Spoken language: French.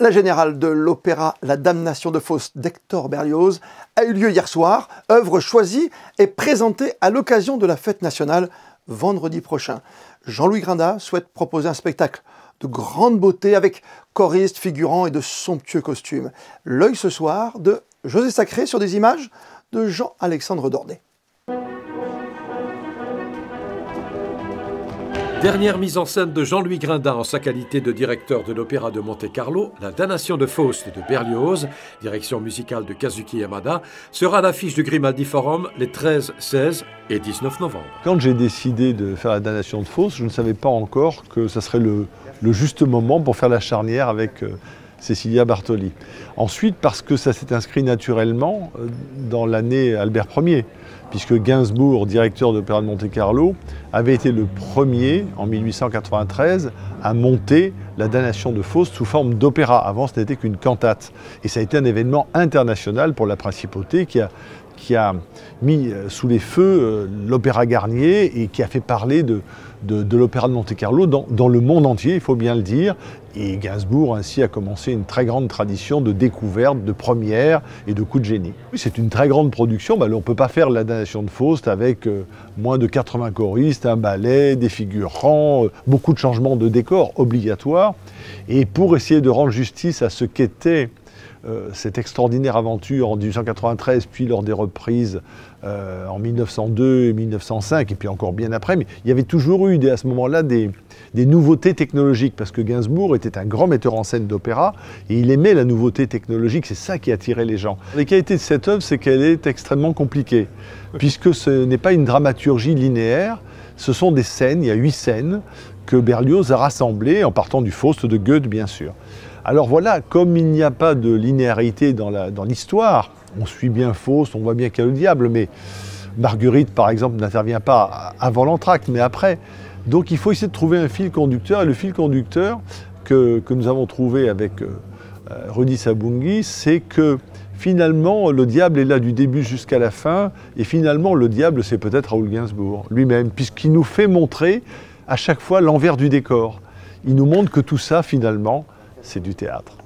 La générale de l'opéra La Damnation de Faust d'Hector Berlioz a eu lieu hier soir, œuvre choisie et présentée à l'occasion de la fête nationale vendredi prochain. Jean-Louis Grinda souhaite proposer un spectacle de grande beauté avec choristes, figurants et de somptueux costumes. L'œil ce soir de José Sacré sur des images de Jean-Alexandre Dordet. Dernière mise en scène de Jean-Louis Grinda en sa qualité de directeur de l'Opéra de Monte-Carlo, La Damnation de Faust de Berlioz, direction musicale de Kazuki Yamada, sera à l'affiche du Grimaldi Forum les 13, 16 et 19 novembre. Quand j'ai décidé de faire La Damnation de Faust, je ne savais pas encore que ça serait le juste moment pour faire la charnière avec Cecilia Bartoli. Ensuite, parce que ça s'est inscrit naturellement dans l'année Albert Ier, puisque Gainsbourg, directeur de l'Opéra de Monte-Carlo, avait été le premier, en 1893, à monter La Damnation de Faust sous forme d'opéra. Avant, ce n'était qu'une cantate. Et ça a été un événement international pour la principauté qui a mis sous les feux l'Opéra Garnier et qui a fait parler de l'Opéra de Monte-Carlo dans le monde entier, il faut bien le dire. Et Gainsbourg ainsi a commencé une très grande tradition de découverte, de premières et de coups de génie. Oui, c'est une très grande production. On ne peut pas faire La Damnation de Faust avec moins de 80 choristes, un ballet, des figurants, beaucoup de changements de décor obligatoires. Et pour essayer de rendre justice à ce qu'était cette extraordinaire aventure en 1893, puis lors des reprises en 1902 et 1905, et puis encore bien après, mais il y avait toujours eu à ce moment-là des nouveautés technologiques, parce que Gainsbourg était un grand metteur en scène d'opéra, et il aimait la nouveauté technologique, c'est ça qui attirait les gens. Les qualités de cette œuvre, c'est qu'elle est extrêmement compliquée, puisque ce n'est pas une dramaturgie linéaire, ce sont des scènes, il y a 8 scènes, que Berlioz a rassemblées, en partant du Faust de Goethe, bien sûr. Alors voilà, comme il n'y a pas de linéarité dans l'histoire, on suit bien Faust, on voit bien qu'il y a le diable, mais Marguerite, par exemple, n'intervient pas avant l'entracte, mais après. Donc il faut essayer de trouver un fil conducteur, et le fil conducteur que nous avons trouvé avec Rudi Sabunghi, c'est que finalement, le diable est là du début jusqu'à la fin, et finalement, le diable, c'est peut-être Raoul Gainsbourg lui-même, puisqu'il nous fait montrer à chaque fois l'envers du décor. Il nous montre que tout ça, finalement, c'est du théâtre.